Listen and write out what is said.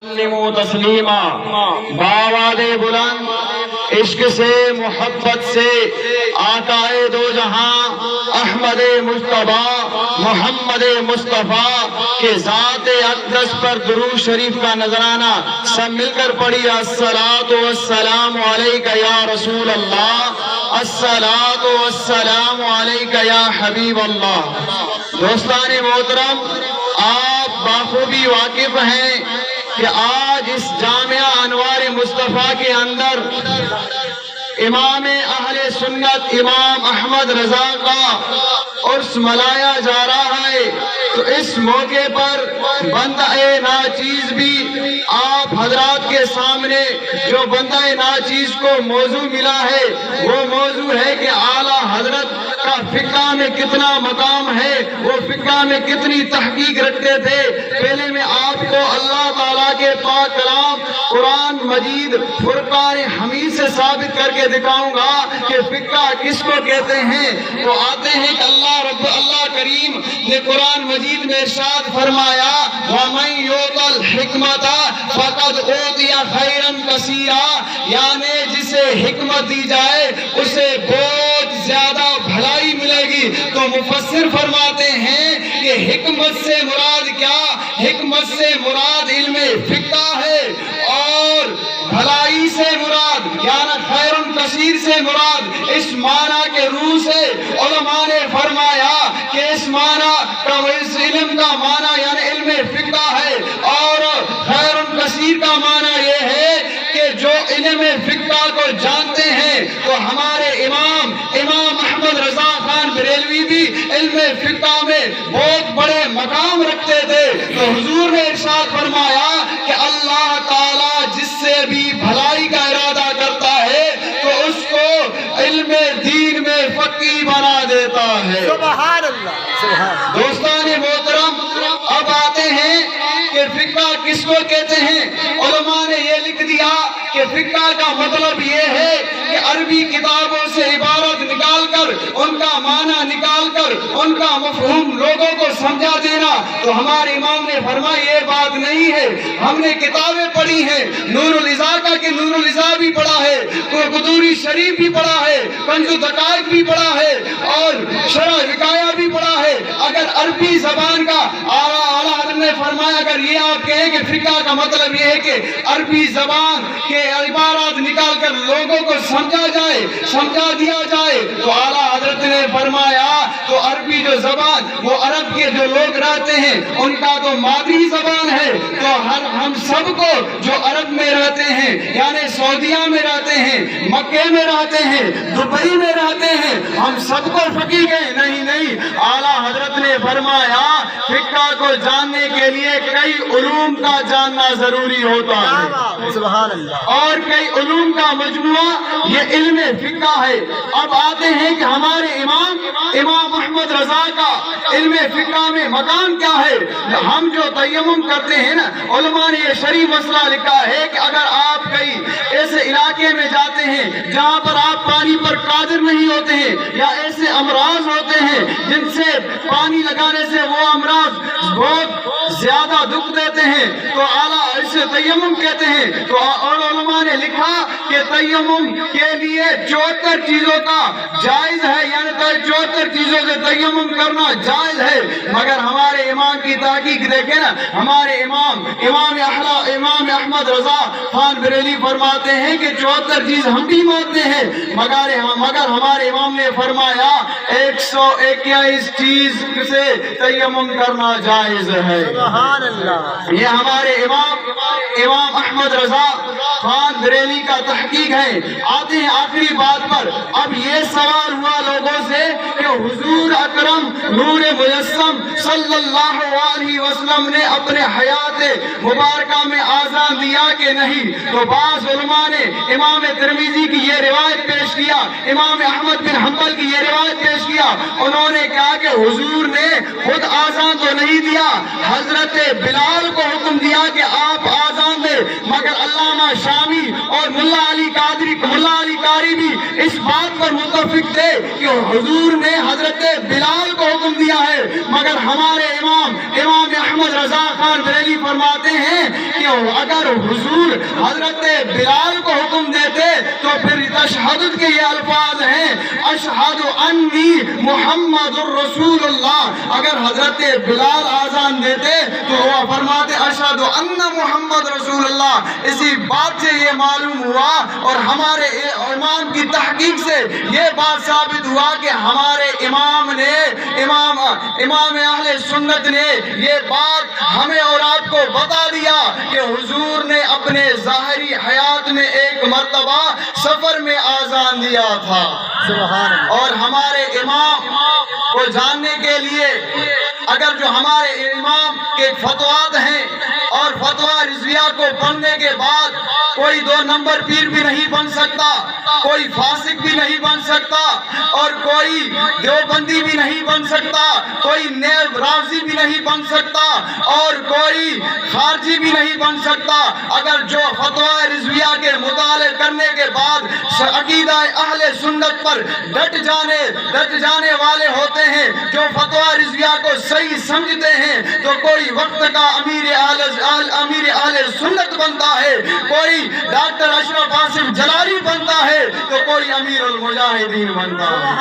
تسلیما باواد بلند عشق سے محبت سے آقائے دو جہاں احمد مصطفیٰ محمد مصطفیٰ کے ذات اقدس پر درود شریف کا نذرانہ سب مل کر پڑھی الصلاۃ والسلام علیک یا رسول اللہ، الصلاۃ والسلام علیک یا حبیب اللہ۔ دوستان محترم، آپ بخوبی واقف ہیں کہ آج اس جامعہ انوار مصطفیٰ کے اندر امام اہل سنت امام احمد رضا کا عرس منایا جا رہا ہے، تو اس موقع پر بندہ ناچیز بھی آپ حضرات کے سامنے جو بندہ ناچیز کو موضوع ملا ہے وہ موضوع ہے کہ اعلیٰ حضرت کا فقہ میں کتنا مقام ہے، وہ فقہ میں کتنی تحقیق رکھتے تھے۔ پہلے میں آپ کو اللہ تعالیٰ کے پاک کلام قرآن مجید فرقان حمید سے ثابت کر کے دکھاؤں گا کہ فقہ کس کو کہتے ہیں۔ تو آتے ہیں کہ اللہ کریم نے قرآن مجید میں ارشاد فرمایا وَمَن يُؤْتَ الْحِكْمَةَ فَقَدْ أُوتِيَ خَيْرًا كَثِيرًا، یعنی جسے حکمت دی جائے اسے بہت زیادہ بھلائی ملے گی۔ تو مفسر فرماتے ہیں کہ حکمت سے مراد کیا؟ حکمت سے مراد علم فقہ ہے، اور بھلائی سے مراد یعنی خیر کثیر سے مراد اس معنی کے روح سے علماء نے فرمایا کہ اس معنی کا اس علم کا معنی یعنی علم فقہ ہے، اور خیر کثیر کا معنی یہ ہے کہ جو علم فقہ کو جانتے ہیں۔ تو ہمارے امام احمد رضا خان بریلوی بھی علم فقہ میں بہت بڑے مقام رکھتے تھے۔ تو حضور نے ارشاد فرمایا کہ اللہ تعالیٰ جس سے بھی بھلائی کا ارادہ کرتا ہے تو اس کو علم دین میں فقیہ بنا دیتا ہے۔ سبحان اللہ، سبحان اللہ۔ دوستان محترم، اب آتے ہیں کہ فقہ کس کو کہتے ہیں۔ علماء نے یہ لکھ دیا کہ فقہ کا مطلب یہ ہے کہ عربی کتابوں سے عبارت نکال کر ان کا معنی نکال کر ان کا مفہوم لوگوں کو سمجھا دینا۔ تو ہمارے امام نے فرمایا یہ بات نہیں ہے، ہم نے کتابیں پڑھی ہیں، نور الازا کا کہ نور الازا بھی پڑھا ہے، قدوری شریف بھی پڑھا ہے، کنز الدقائق بھی پڑھا ہے، اور شرح وقایہ بھی پڑھا ہے۔ اگر عربی زبان کا اعلیٰ حضرت نے فرمایا اگر یہ آپ کہیں کہ فقہ کا مطلب یہ ہے کہ عربی زبان کے عبارات نکال کر لوگوں کو سمجھا دیا جائے، تو اعلیٰ حضرت نے فرمایا تو عربی جو زبان وہ عرب کے جو لوگ رہتے ہیں ان کا تو مادری زبان ہے۔ تو ہم سب کو جو عرب میں رہتے ہیں یعنی سعودیہ میں رہتے ہیں، مکے میں رہتے ہیں، دبئی میں رہتے ہیں، ہم سب کو فقیہ کہیں؟ نہیں، اعلیٰ حضرت نے فرمایا فقہ کو جاننے کے لیے کئی علوم کا جاننا ضروری ہوتا ہے، سبحان اللہ، اور کئی علوم کا مجموعہ یہ علم فقہ ہے۔ اب آتے ہیں کہ ہمارے امام احمد رضا کا علم فقہ میں مقام کیا ہے۔ ہم جو تیمم کرتے ہیں نا، علماء نے یہ شرعی مسئلہ لکھا ہے کہ اگر آپ کئی ایسے علاقے میں جاتے ہیں جہاں پر آپ پانی پر قادر نہیں ہوتے ہیں، یا ایسے امراض ہوتے ہیں جن سے پانی لگانے سے وہ امراض بہت زیادہ دکھ دیتے ہیں، تو اعلیٰ اسے تیمم کہتے ہیں۔ تو علماء نے لکھا کہ تیمم کے لیے 74 چیزوں کا جائز ہے، یعنی 74 چیزوں سے تیمم کرنا جائز ہے۔ مگر ہمارے امام کی تحقیق دیکھیں نا، ہمارے امام احمد رضا خان بریلی فرماتے ہیں کہ 74 چیز ہم بھی مانتے ہیں، مگر ہمارے امام نے فرمایا 121 چیز سے تیمم کرنا جائز ہے۔ سبحان اللہ۔ یہ ہمارے امام احمد رضا خان بریلی کا تحقیق ہے۔ آتے ہیں آخری بات پر۔ اب یہ سوال ہوا لوگوں سے کہ حضور اکرم نور مجسم صلی اللہ علیہ وسلم نے اپنے حیات مبارکہ میں آزان دیا کہ نہیں؟ تو بعض علماء نے امام ترمذی کی یہ روایت پیش کیا، امام احمد بن حنبل کی یہ روایت پیش کیا۔ انہوں نے کہا کہ حضور نے خود آزان تو نہیں دیا، حضرت بلال کو حکم دیا کہ آپ آزان دیں، مگر علامہ علامہ شامی اور ملا علی قاری بھی اس بات پر متفق تھے کہ حضور نے حضرت بلال کو حکم دیا ہے، مگر ہمارے امام احمد رضا خان بریلوی فرماتے ہیں کہ اگر حضور حضرت بلال کو حکم دیتے تو پھر تشہد کے یہ الفاظ ہیں، اشہد انی محمد الرسول اللہ، اگر حضرت بلال آذان دیتے تو وہ فرماتے اشہد ان محمد رسول اللہ۔ اسی بات سے یہ معلوم ہوا اور ہمارے امام کی تحقیق سے یہ بات ثابت ہوا کہ ہمارے امام اہل سنت نے یہ بات ہمیں اور آپ کو بتا دیا کہ حضور نے اپنے ظاہری حیات میں ایک مرتبہ سفر میں آذان دیا تھا۔ سبحان اللہ۔ اور ہمارے امام کو جاننے کے لیے اگر جو ہمارے امام کے فتویٰ ہیں اور فتویٰ رضویہ کو پڑھنے کے بعد کوئی 2 نمبر پیر بھی نہیں بن سکتا، کوئی فاسق بھی نہیں بن سکتا اور کوئی دیوبندی بھی نہیں بن سکتا، کوئی نیب رافضی بھی نہیں بن سکتا اور کوئی خارجی بھی نہیں بن سکتا، اگر جو فتویٰ رضویہ کے مطالعے کرنے کے بعد عقیدہ اہل سنت پر ڈٹ جانے والے ہوتے ہیں، جو فتویٰ رضویہ کو صحیح سمجھتے ہیں، تو کوئی وقت کا امیر اہل سنت بنتا ہے، کوئی ڈاکٹر اشرف آصف جلالی بنتا ہے، تو کوئی امیر المجاہدین بنتا ہے۔